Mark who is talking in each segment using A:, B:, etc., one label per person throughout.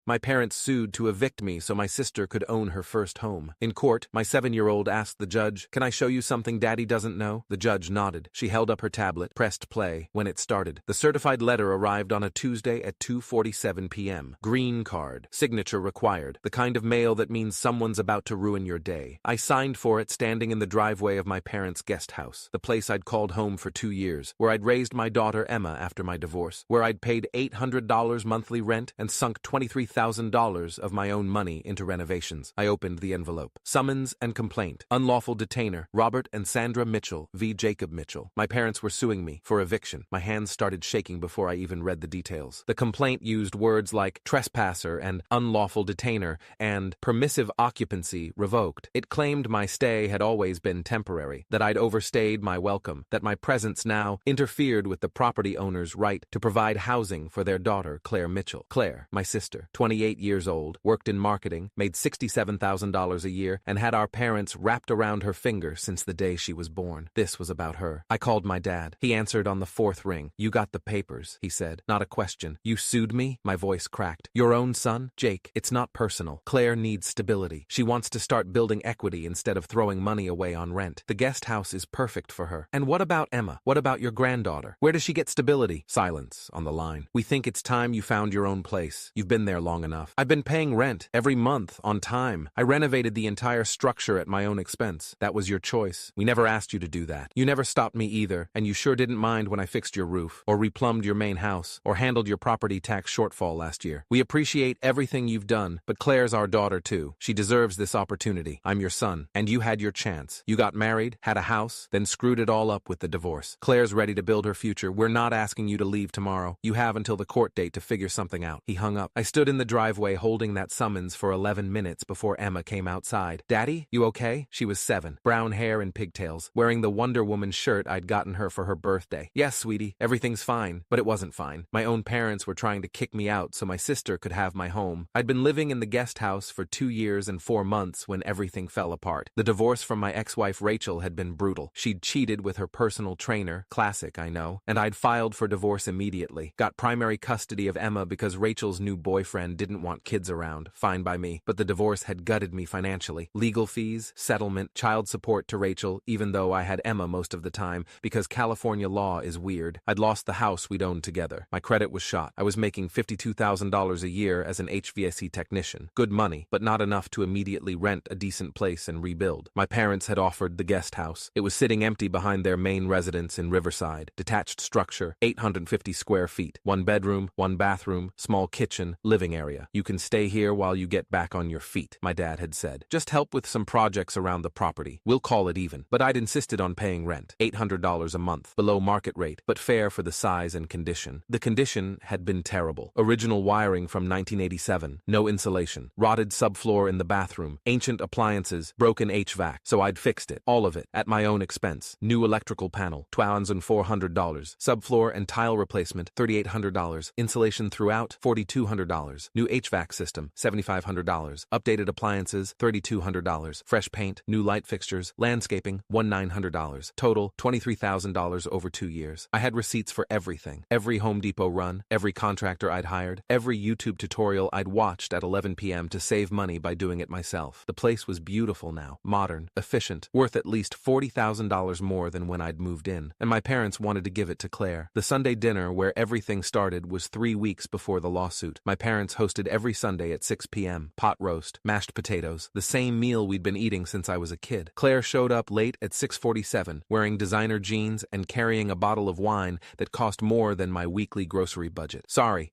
A: My parents sued to evict me so my sister could own her first home. In court, my 7-year-old asked the judge, "Can I show you something Daddy doesn't know?" The judge nodded. She held up her tablet, pressed play. When it started, the certified letter arrived on a Tuesday at 2:47 p.m. Green card. Signature required. The kind of mail that means someone's about to ruin your day. I signed for it standing in the driveway of my parents' guest house, the place I'd called home for 2 years, where I'd raised my daughter Emma after my divorce, where I'd paid $800 monthly rent and sunk $23,000 of my own money into renovations. I opened the envelope. Summons and complaint. Unlawful detainer, Robert and Sandra Mitchell v. Jacob Mitchell. My parents were suing me for eviction. My hands started shaking before I even read the details. The complaint used words like trespasser and unlawful detainer and permissive occupancy revoked. It claimed my stay had always been temporary, that I'd overstayed my welcome, that my presence now interfered with the property owner's right to provide housing for their daughter, Claire Mitchell. Claire, my sister, 28 years old, worked in marketing, made $67,000 a year, and had our parents wrapped around her finger since the day she was born. This was about her. I called my dad. He answered on the 4th ring. "You got the papers," he said. "Not a question." "You sued me?" My voice cracked. "Your own son?" "Jake, it's not personal. Claire needs stability. She wants to start building equity instead of throwing money away on rent. The guest house is perfect for her." "And what about Emma? What about your granddaughter? Where does she get stability?" Silence on the line. "We think it's time you found your own place. You've been there long enough." "I've been paying rent every month on time. I renovated the entire structure at my own expense. That was your choice. We never asked you to do that. You never stopped me either, and you sure didn't mind when I fixed your roof, or replumbed your main house, or handled your property tax shortfall last year. We appreciate everything you've done, but Claire's our daughter too. She deserves this opportunity. I'm your son, and you had your chance. You got married, had a house, then screwed it all up with the divorce. Claire's ready to build her future. We're not asking you to leave tomorrow. You have until the court date to figure something out." He hung up. I stood in the driveway holding that summons for 11 minutes before Emma came outside. "Daddy, you okay?" She was 7, brown hair and pigtails, wearing the Wonder Woman shirt I'd gotten her for her birthday. "Yes, sweetie, everything's fine." But it wasn't fine. My own parents were trying to kick me out so my sister could have my home. I'd been living in the guest house for 2 years and 4 months when everything fell apart. The divorce from my ex-wife Rachel had been brutal. She'd cheated with her personal trainer, classic, I know, and I'd filed for divorce immediately. Got primary custody of Emma because Rachel's new boyfriend didn't want kids around. Fine by me, but the divorce had gutted me financially. Legal fees, settlement, child support to Rachel, even though I had Emma most of the time, because California law is weird. I'd lost the house we'd owned together. My credit was shot. I was making $52,000 a year as an HVAC technician. Good money, but not enough to immediately rent a decent place and rebuild. My parents had offered the guest house. It was sitting empty behind their main residence in Riverside. Detached structure, 850 square feet. 1 bedroom, 1 bathroom, small kitchen, living area. "You can stay here while you get back on your feet," my dad had said. "Just help with some projects around the property. We'll call it even." But I'd insisted on paying rent, $800 a month, below market rate, but fair for the size and condition. The condition had been terrible. Original wiring from 1987, no insulation, rotted subfloor in the bathroom, ancient appliances, broken HVAC, so I'd fixed it, all of it, at my own expense. New electrical panel, $1,400, subfloor and tile replacement, $3,800, insulation throughout, $4,200, new HVAC system, $7,500, updated appliances, $3,200, fresh paint, new light fixtures, landscaping, $1,900, total, $23,000 over 2 years. I had receipts for everything, every Home Depot run, every contractor I'd hired, every YouTube tutorial I'd watched at 11 p.m. to save money by doing it myself. The place was beautiful now, modern, efficient, worth at least $40,000 more than when I'd moved in, and my parents wanted to give it to Claire. The Sunday dinner where everything started was 3 weeks before the lawsuit. My parents hosted every Sunday at 6 p.m., pot roast, mashed potatoes, the same meal we'd been eating since I was a kid. Claire showed up late at 6:47, wearing designer jeans and carrying a bottle of wine that cost more than my weekly grocery budget. Sorry,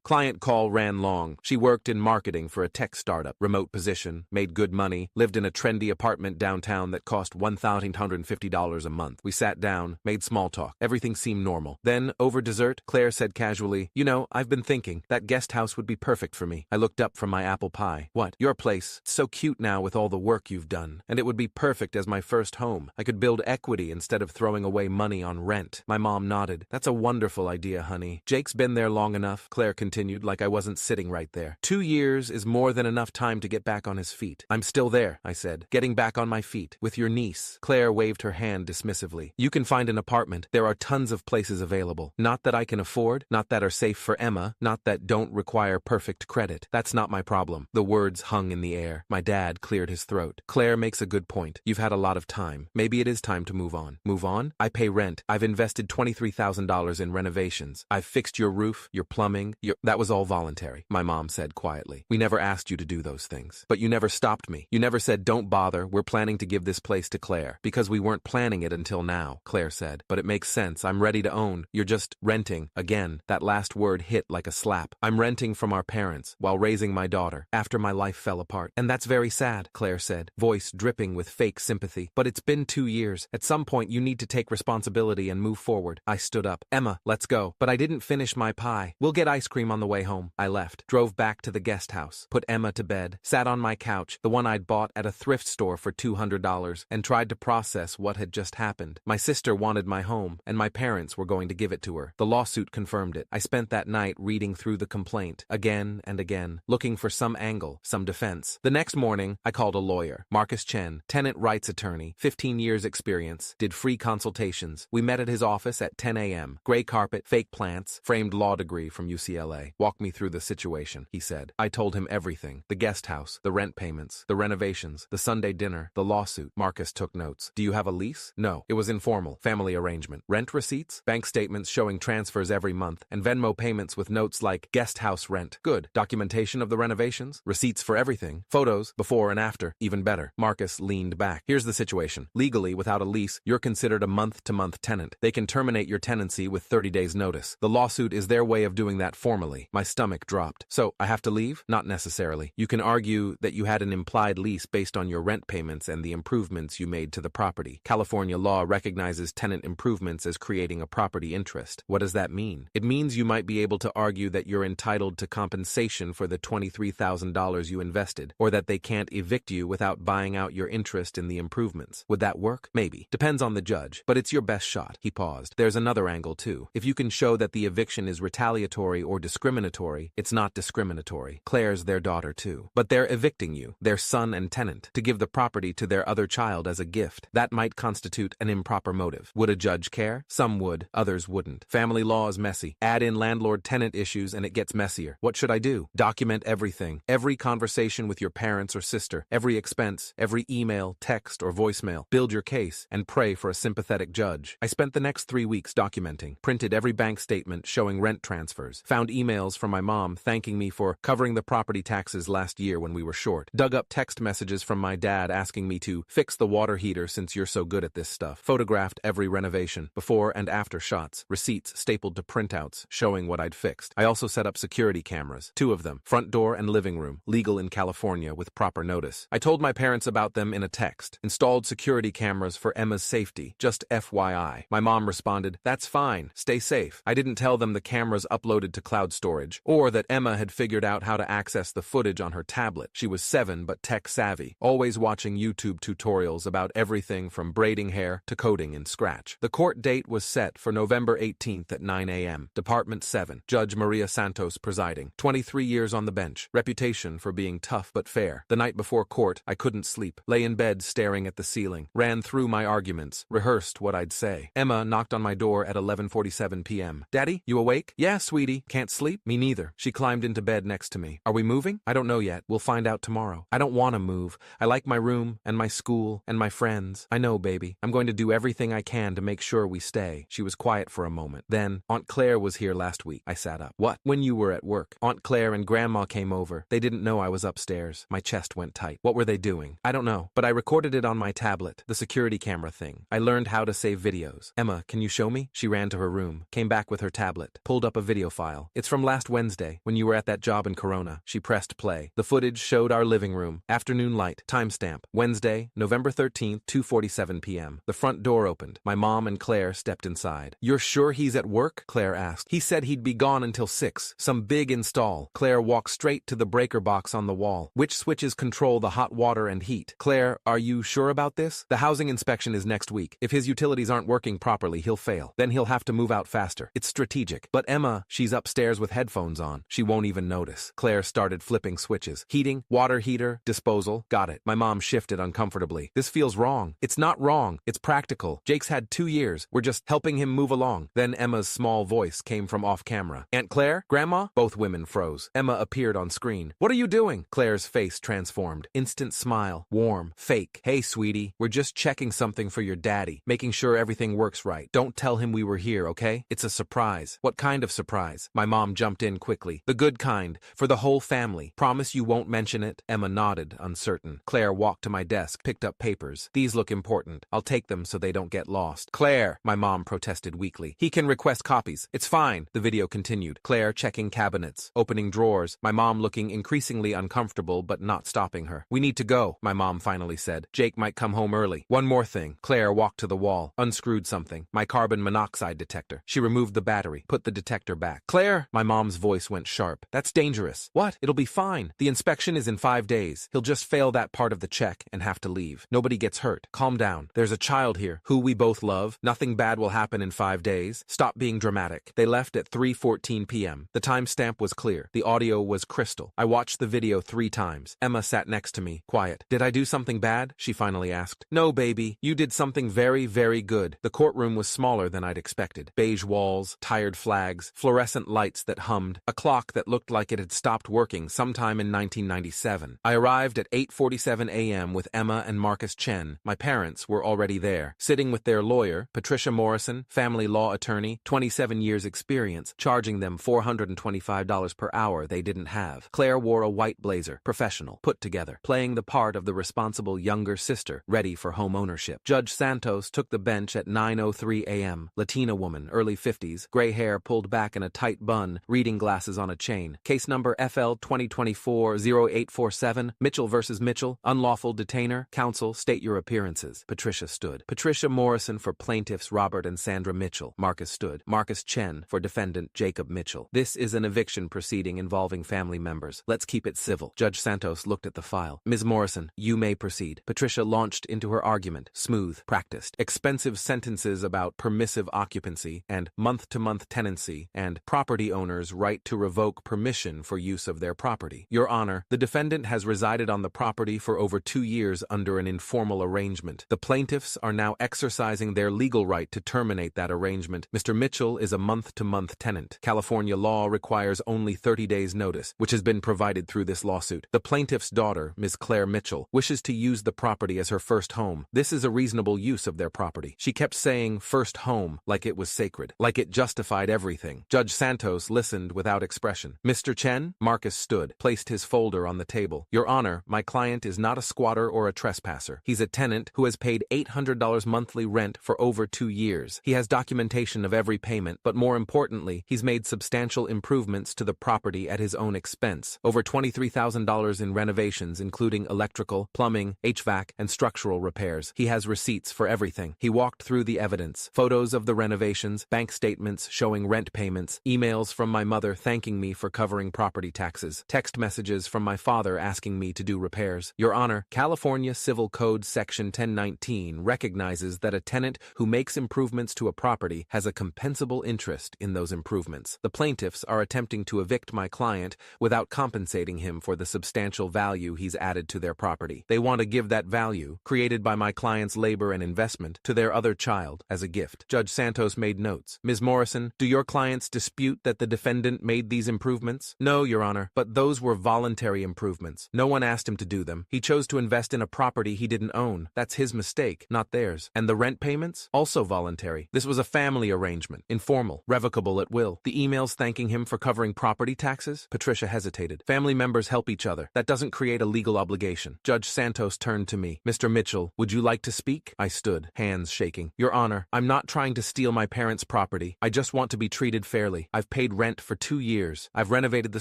A: client call ran long. She worked in marketing for a tech startup, remote position, made good money, lived in a trendy apartment downtown that cost $1,850 a month. We sat down, made small talk. Everything seemed normal. Then, over dessert, Claire said casually, "You know, I've been thinking, that guest house would be perfect for me." I looked up from my apple pie. "What?" "Your place. It's so cute now with all the work you've done. And it would be perfect as my first home. I could build equity instead of throwing away money on rent." My mom nodded. "That's a wonderful idea, honey. Jake's been there long enough," Claire continued like I wasn't sitting right there. 2 years is more than enough time to get back on his feet." "I'm still there," I said, "getting back on my feet. With your niece." Claire waved her hand dismissively. "You can find an apartment. There are tons of places available. Not that I can afford, not that are safe for Emma, not that don't require perfect credit. That's not my problem. The words hung in the air. My dad cleared his throat. Claire makes a good point. You've had a lot of time. Maybe it is time to move on. Move on? I pay rent. I've invested $23,000 in renovations. I've fixed your roof, your plumbing, That was all voluntary, my mom said quietly. We never asked you to do those things. But you never stopped me. You never said, don't bother, we're planning to give this place to Claire. Because we weren't planning it until now, Claire said. But it makes sense. I'm ready to own. You're just renting. Again, that last word hit like a slap. I'm renting from our parents while raising my daughter after my life fell apart. And that's very sad, Claire said, voice dripping with fake sympathy. But it's been 2 years. At some point, you need to take responsibility and move forward. I stood up. Emma, let's go. But I didn't finish my pie. We'll get ice cream on the way home. I left, drove back to the guest house, put Emma to bed, sat on my couch, the one I'd bought at a thrift store for $200, and tried to process what had just happened. My sister wanted my home, and my parents were going to give it to her. The lawsuit confirmed it. I spent that night reading through the complaint, again and again, looking for some angle, some defense. The next morning, I called a lawyer, Marcus Chen, tenant rights attorney, 15 years experience, did free consultations. We met at his office at 10 a.m. Gray carpet, fake plants, framed law degree from UCLA. Walk me through the situation, he said. I told him everything. The guest house, the rent payments, the renovations, the Sunday dinner, the lawsuit. Marcus took notes. Do you have a lease? No. It was informal. Family arrangement. Rent receipts? Bank statements showing transfers every month, and Venmo payments with notes like guest house rent. Good. Documentation of the renovations? Receipts for everything. Photos, before and after. Even better. Marcus leaned back. Here's the situation. Legally, without a lease, you're considered a month-to-month tenant. They can terminate your tenancy with 30 days notice. The lawsuit is their way of doing that formally. My stomach dropped. So, I have to leave? Not necessarily. You can argue that you had an implied lease based on your rent payments and the improvements you made to the property. California law recognizes tenant improvements as creating a property interest. What does that mean? It means you might be able to argue that you're entitled to compensation for the $23,000 you invested, or that they can't evict you without buying out your interest in the improvements. Would that work? Maybe. Depends on the judge, but it's your best shot. He paused. There's another angle too. If you can show that the eviction is retaliatory or discriminatory, it's not discriminatory. Claire's their daughter too. But they're evicting you, their son and tenant, to give the property to their other child as a gift. That might constitute an improper motive. Would a judge care? Some would, others wouldn't. Family law is messy. Add in landlord-tenant issues and it gets messier. What should I do? Document everything. Every conversation with your parents or sister, every expense, every email, text, or voicemail. Build your case and pray for a sympathetic judge. I spent the next 3 weeks documenting, printed every bank statement showing rent transfers, found emails from my mom thanking me for covering the property taxes last year when we were short, dug up text messages from my dad asking me to fix the water heater since you're so good at this stuff, photographed every renovation, before and after shots, receipts stapled to printouts showing what I'd fixed. I also set up security cameras, 2 of them, front door and living room, legal in California with proper notice. I told my parents about them in a text, installed security cameras for Emma's safety, just FYI. My mom responded, that's fine, stay safe. I didn't tell them the cameras uploaded to cloud storage, or that Emma had figured out how to access the footage on her tablet. She was 7 but tech savvy, always watching YouTube tutorials about everything from braiding hair to coding in Scratch. The court date was set for November 18th at 9 a.m. Department 7, Judge Maria Santos presiding. 23 years on the bench, reputation for being tough but fair. The night before court, I couldn't sleep, lay in bed staring at the ceiling, ran through my arguments, rehearsed what I'd say. Emma knocked on my door at 11:47 p.m. Daddy, you awake? Yeah, sweetie. Can't sleep? Me neither. She climbed into bed next to me. Are we moving? I don't know yet. We'll find out tomorrow. I don't want to move. I like my room and my school and my friends. I know, baby. I'm going to do everything I can to make sure we stay. She was quiet for a moment. Then, Aunt Claire was here last week. I sat up. What? When you were at work. Aunt Claire and Grandma came over. They didn't know I was upstairs. My chest went tight. What were they doing? I don't know, but I recorded it on my tablet, the security camera thing. I learned how to save videos. Emma, can you show me? She ran to her room, came back with her tablet, pulled up a video file. It's from last Wednesday, when you were at that job in Corona. She pressed play. The footage showed our living room. Afternoon light. Timestamp. Wednesday, November 13th, 2:47 p.m. The front door opened. My mom and Claire stepped inside. You're sure he's at work? Claire asked. He said he'd be gone until 6. Some big install. Claire walked straight to the breaker box on the wall. Which switches control the hot water and heat? Claire, are you sure about this? The housing inspection is next week. If his utilities aren't working properly, he'll fail. Then he'll have to move out faster. It's strategic. But Emma, she's upstairs with headphones on. She won't even notice. Claire started flipping switches. Heating, water heater, disposal. Got it. My mom shifted uncomfortably. This feels wrong. It's not wrong. It's practical. Jake's had 2 years. We're just helping him move along. Then Emma's small voice came from off camera. Aunt Claire? Grandma? Both women then froze. Emma appeared on screen. What are you doing? Claire's face transformed. Instant smile. Warm. Fake. Hey, sweetie. We're just checking something for your daddy. Making sure everything works right. Don't tell him we were here, okay? It's a surprise. What kind of surprise? My mom jumped in quickly. The good kind. For the whole family. Promise you won't mention it? Emma nodded, uncertain. Claire walked to my desk, picked up papers. These look important. I'll take them so they don't get lost. Claire, my mom protested weakly. He can request copies. It's fine. The video continued. Claire checking cabinets, opening drawers, my mom looking increasingly uncomfortable but not stopping her. We need to go, my mom finally said. Jake might come home early. One more thing. Claire walked to the wall, unscrewed something. My carbon monoxide detector. She removed the battery, put the detector back. Claire, my mom's voice went sharp. That's dangerous. What? It'll be fine. The inspection is in 5 days. He'll just fail that part of the check and have to leave. Nobody gets hurt. Calm down. There's a child here who we both love. Nothing bad will happen in 5 days. Stop being dramatic. They left at 3:14 p.m. The timestamp was clear. The audio was crystal. I watched the video 3 times. Emma sat next to me, quiet. Did I do something bad? She finally asked. No, baby. You did something very, very good. The courtroom was smaller than I'd expected. Beige walls, tired flags, fluorescent lights that hummed, a clock that looked like it had stopped working sometime in 1997. I arrived at 8:47 a.m. with Emma and Marcus Chen. My parents were already there, sitting with their lawyer, Patricia Morrison, family law attorney, 27 years experience, charging them $425 per hour they didn't have. Claire wore a white blazer, professional, put together, playing the part of the responsible younger sister, ready for home ownership. Judge Santos took the bench at 9:03 a.m. Latina woman, early 50s, gray hair pulled back in a tight bun, reading glasses on a chain. Case number FL 2024-0847, Mitchell versus Mitchell, unlawful detainer, counsel, state your appearances. Patricia stood. Patricia Morrison for plaintiffs Robert and Sandra Mitchell. Marcus stood. Marcus Chen for defendant Jacob Mitchell. This is an eviction proceeding involving family members. Let's keep it civil. Judge Santos looked at the file. Ms. Morrison, you may proceed. Patricia launched into her argument. Smooth, practiced. Expensive sentences about permissive occupancy and month-to-month tenancy and property owners' right to revoke permission for use of their property. Your Honor, the defendant has resided on the property for over 2 years under an informal arrangement. The plaintiffs are now exercising their legal right to terminate that arrangement. Mr. Mitchell is a month-to-month tenant. California law requires only 30 days' notice, which has been provided through this lawsuit. The plaintiff's daughter, Ms. Claire Mitchell, wishes to use the property as her first home. This is a reasonable use of their property. She kept saying first home like it was sacred, like it justified everything. Judge Santos listened without expression. Mr. Chen? Marcus stood, placed his folder on the table. Your Honor, my client is not a squatter or a trespasser. He's a tenant who has paid $800 monthly rent for over 2 years. He has documentation of every payment, but more importantly, he's made substantial improvements to the property at his own expense. Over $23,000 in renovations, including electrical, plumbing, HVAC, and structural repairs. He has receipts for everything. He walked through the evidence. Photos of the renovations, bank statements showing rent payments, emails from my mother thanking me for covering property taxes, text messages from my father asking me to do repairs. Your Honor, California Civil Code Section 1019 recognizes that a tenant who makes improvements to a property has a compensable interest in those improvements. The plaintiffs are attempting to evict my client without compensating him for the substantial value he's added to their property. They want to give that value, created by my client's labor and investment, to their other child as a gift. Judge Santos made notes. Ms. Morrison, do your clients dispute that the defendant made these improvements? No, Your Honor, but those were voluntary improvements. No one asked him to do them. He chose to invest in a property he didn't own. That's his mistake, not theirs. And the rent payments? Also voluntary. This was a family arrangement, informal, revocable at will. The emails thanking him for covering property taxes? Patricia hesitated. Family members help each other. That doesn't create a legal obligation. Judge Santos turned to me. Mr. Mitchell, would you like to speak? I stood, hands shaking. Your Honor, I'm not trying to steal my parents' property. I just want to be treated fairly. I've paid rent for 2 years. I've renovated the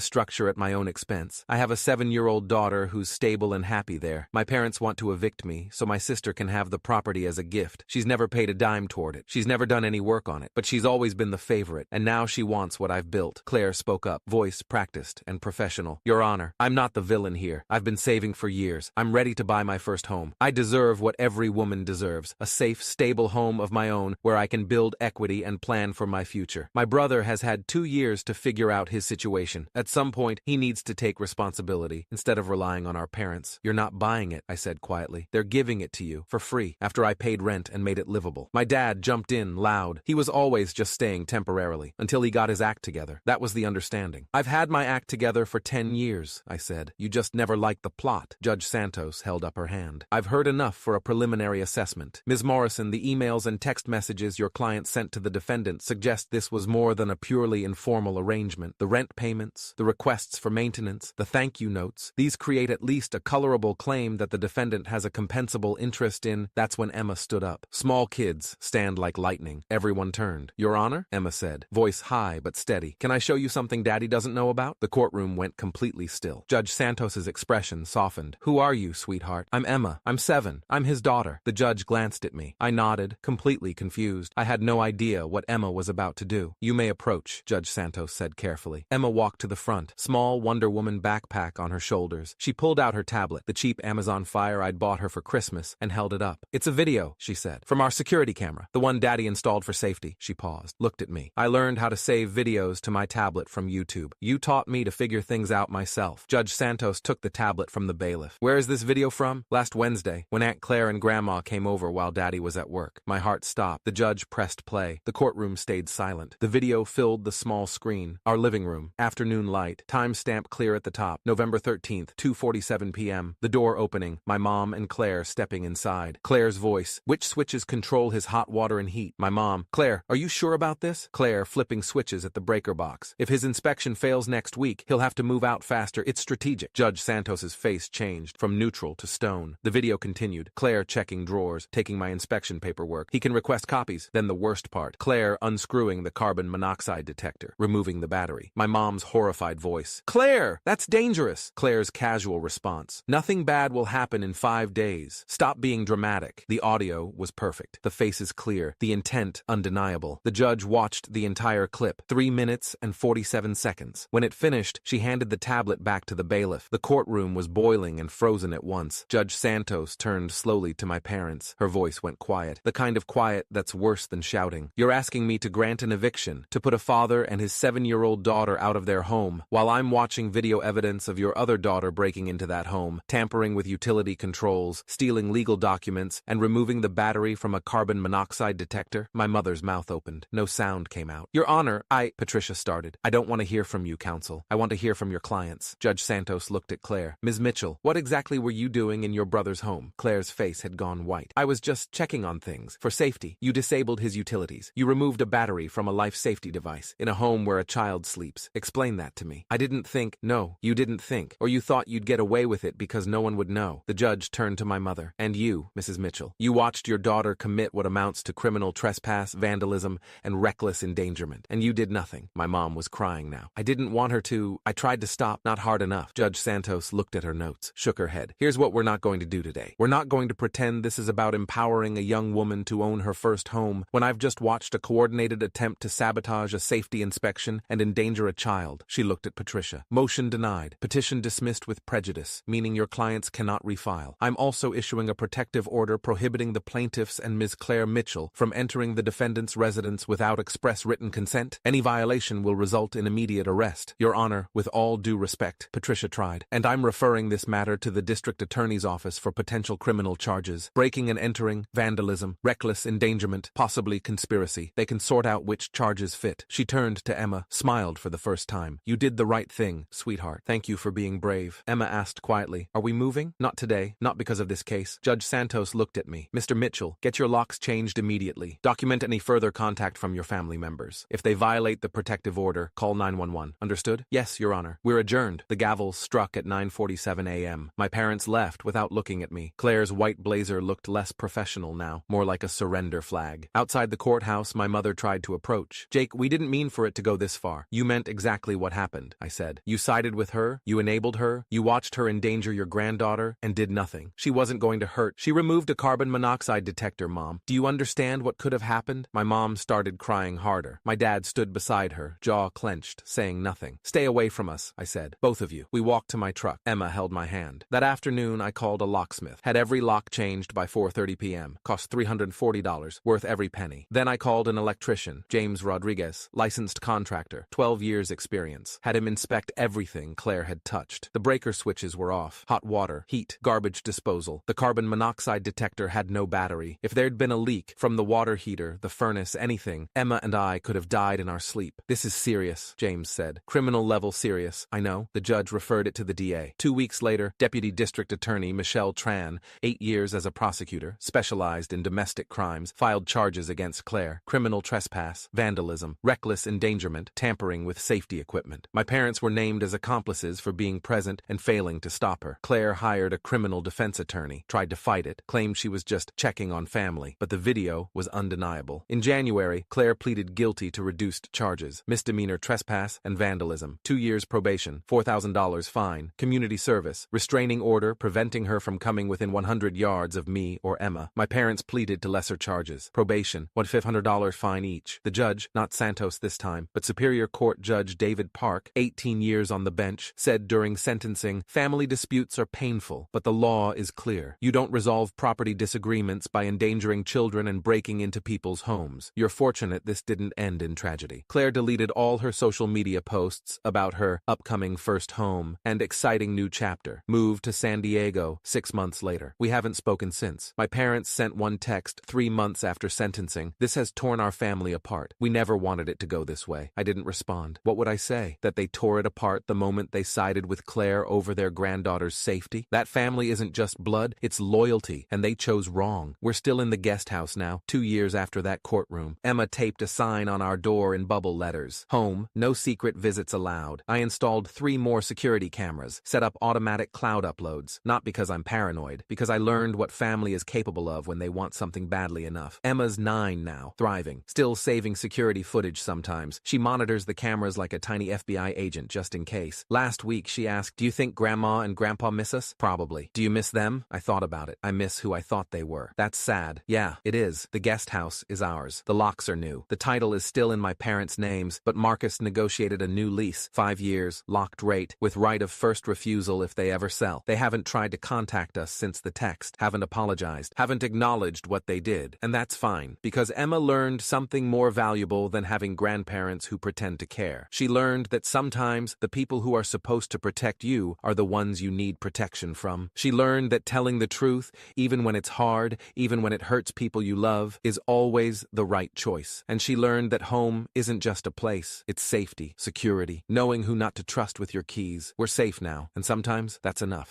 A: structure at my own expense. I have a 7-year-old daughter who's stable and happy there. My parents want to evict me so my sister can have the property as a gift. She's never paid a dime toward it. She's never done any work on it, but she's always been the favorite, and now she wants what I've built. Claire spoke up, voice practiced and professional. Your Honor, I'm not the villain here. I've been saving for years. I'm ready to buy my first home. I deserve what every woman deserves, a safe, stable home of my own where I can build equity and plan for my future. My brother has had 2 years to figure out his situation. At some point, he needs to take responsibility instead of relying on our parents. You're not buying it, I said quietly. They're giving it to you for free after I paid rent and made it livable. My dad jumped in loud. He was always just staying temporarily until he got his act together. That was the understanding. understanding. I've had my act together for 10 years, I said. You just never liked the plot. Judge Santos held up her hand. I've heard enough for a preliminary assessment. Ms. Morrison, the emails and text messages your client sent to the defendant suggest this was more than a purely informal arrangement. The rent payments, the requests for maintenance, the thank you notes, these create at least a colorable claim that the defendant has a compensable interest in. That's when Emma stood up. Small kids stand like lightning. Everyone turned. Your Honor, Emma said, voice high but steady. Can I show you something Daddy doesn't know about? The courtroom went completely still. Judge Santos's expression softened. Who are you, sweetheart? I'm Emma. I'm 7. I'm his daughter. The judge glanced at me. I nodded, completely confused. I had no idea what Emma was about to do. You may approach, Judge Santos said carefully. Emma walked to the front, small Wonder Woman backpack on her shoulders. She pulled out her tablet, the cheap Amazon Fire I'd bought her for Christmas, and held it up. It's a video, she said, from our security camera, the one Daddy installed for safety. She paused, looked at me. I learned how to save videos to my tablet from YouTube. You taught me to figure things out myself. Judge Santos took the tablet from the bailiff. Where is this video from? Last Wednesday, when Aunt Claire and Grandma came over while Daddy was at work. My heart stopped. The judge pressed play. The courtroom stayed silent. The video filled the small screen. Our living room. Afternoon light. Timestamp clear at the top. November 13th, 2:47 p.m. The door opening. My mom and Claire stepping inside. Claire's voice. Which switches control his hot water and heat? My mom. Claire, are you sure about this? Claire flipping switches at the breaker box. If his inspection fails next week, he'll have to move out faster. It's strategic. Judge Santos's face changed from neutral to stone. The video continued. Claire checking drawers, taking my inspection paperwork. He can request copies. Then the worst part. Claire unscrewing the carbon monoxide detector, removing the battery. My mom's horrified voice. Claire, that's dangerous. Claire's casual response. Nothing bad will happen in 5 days. Stop being dramatic. The audio was perfect. The faces clear. The intent undeniable. The judge watched the entire clip. 3 minutes and 47 seconds. When it finished, she handed the tablet back to the bailiff. The courtroom was boiling and frozen at once. Judge Santos turned slowly to my parents. Her voice went quiet. The kind of quiet that's worse than shouting. You're asking me to grant an eviction, to put a father and his 7-year-old daughter out of their home, while I'm watching video evidence of your other daughter breaking into that home, tampering with utility controls, stealing legal documents, and removing the battery from a carbon monoxide detector? My mother's mouth opened. No sound came out. Your Honor, Patricia started. I don't want to hear from you, counsel. I want to hear from your clients. Judge Santos looked at Claire. Ms. Mitchell, what exactly were you doing in your brother's home? Claire's face had gone white. I was just checking on things. For safety. You disabled his utilities. You removed a battery from a life safety device in a home where a child sleeps. Explain that to me. I didn't think. No, you didn't think. Or you thought you'd get away with it because no one would know. The judge turned to my mother. And you, Mrs. Mitchell. You watched your daughter commit what amounts to criminal trespass, vandalism, and reckless endangerment. And you did nothing. My mom was crying now. I didn't want her to. I tried to stop. Not hard enough. Judge Santos looked at her notes, shook her head. Here's what we're not going to do today. We're not going to pretend this is about empowering a young woman to own her first home when I've just watched a coordinated attempt to sabotage a safety inspection and endanger a child. She looked at Patricia. Motion denied. Petition dismissed with prejudice, meaning your clients cannot refile. I'm also issuing a protective order prohibiting the plaintiffs and Ms. Claire Mitchell from entering the defendant's residence without express written consent. Any violation will result in immediate arrest. Your Honor, with all due respect, Patricia tried, and I'm referring this matter to the district attorney's office for potential criminal charges. Breaking and entering, vandalism, reckless endangerment, possibly conspiracy. They can sort out which charges fit. She turned to Emma, smiled for the first time. You did the right thing, sweetheart. Thank you for being brave. Emma asked quietly, are we moving? Not today, not because of this case. Judge Santos looked at me. Mr. Mitchell, get your locks changed immediately. Document any further contact from your family members. If they violate the protective order, call 911. Understood? Yes, Your Honor. We're adjourned. The gavel struck at 9:47 a.m. My parents left without looking at me. Claire's white blazer looked less professional now, more like a surrender flag. Outside the courthouse, my mother tried to approach. Jake, we didn't mean for it to go this far. You meant exactly what happened, I said. You sided with her, you enabled her, you watched her endanger your granddaughter, and did nothing. She wasn't going to hurt. She removed a carbon monoxide detector, Mom. Do you understand what could have happened? My mom started crying harder. My dad stood beside her, jaw clenched, saying nothing. Stay away from us, I said. Both of you. We walked to my truck. Emma held my hand. That afternoon, I called a locksmith. Had every lock changed by 4:30 p.m. Cost $340, worth every penny. Then I called an electrician, James Rodriguez, licensed contractor, 12 years experience. Had him inspect everything Claire had touched. The breaker switches were off. Hot water, heat, garbage disposal. The carbon monoxide detector had no battery. If there'd been a leak from the water heater, the furnace, anything, Emma and I could have died in our sleep. This is serious, James James said. Criminal level serious, I know. The judge referred it to the DA. 2 weeks later, Deputy District Attorney Michelle Tran, 8 years as a prosecutor, specialized in domestic crimes, filed charges against Claire: criminal trespass, vandalism, reckless endangerment, tampering with safety equipment. My parents were named as accomplices for being present and failing to stop her. Claire hired a criminal defense attorney, tried to fight it, claimed she was just checking on family, but the video was undeniable. In January, Claire pleaded guilty to reduced charges: misdemeanor trespass and vandalism, 2 years probation, $4,000 fine, community service, restraining order preventing her from coming within 100 yards of me or Emma. My parents pleaded to lesser charges: probation, $500 fine each. The judge, not Santos this time, but Superior Court Judge David Park, 18 years on the bench, said during sentencing, family disputes are painful, but the law is clear. You don't resolve property disagreements by endangering children and breaking into people's homes. You're fortunate this didn't end in tragedy. Claire deleted all her social media posts about her upcoming first home and exciting new chapter. Moved to San Diego 6 months later. We haven't spoken since. My parents sent one text 3 months after sentencing: this has torn our family apart. We never wanted it to go this way. I didn't respond. What would I say? That they tore it apart the moment they sided with Claire over their granddaughter's safety? That family isn't just blood, it's loyalty, and they chose wrong. We're still in the guest house now, 2 years after that courtroom. Emma taped a sign on our door in bubble letters: home, no secret visits allowed. I installed 3 more security cameras, set up automatic cloud uploads, not because I'm paranoid, because I learned what family is capable of when they want something badly enough. Emma's 9 now, thriving, still saving security footage sometimes. She monitors the cameras like a tiny FBI agent just in case. Last week she asked, do you think Grandma and Grandpa miss us? Probably. Do you miss them? I thought about it. I miss who I thought they were. That's sad. Yeah, it is. The guest house is ours. The locks are new. The title is still in my parents' names, but Marcus negotiated a new lease, 5 years, locked rate, with right of first refusal if they ever sell. They haven't tried to contact us since the text, haven't apologized, haven't acknowledged what they did, and that's fine, because Emma learned something more valuable than having grandparents who pretend to care. She learned that sometimes the people who are supposed to protect you are the ones you need protection from. She learned that telling the truth, even when it's hard, even when it hurts people you love, is always the right choice. And she learned that home isn't just a place, it's safety, security, knowing who not to trust with your keys. We're safe now, and sometimes that's enough.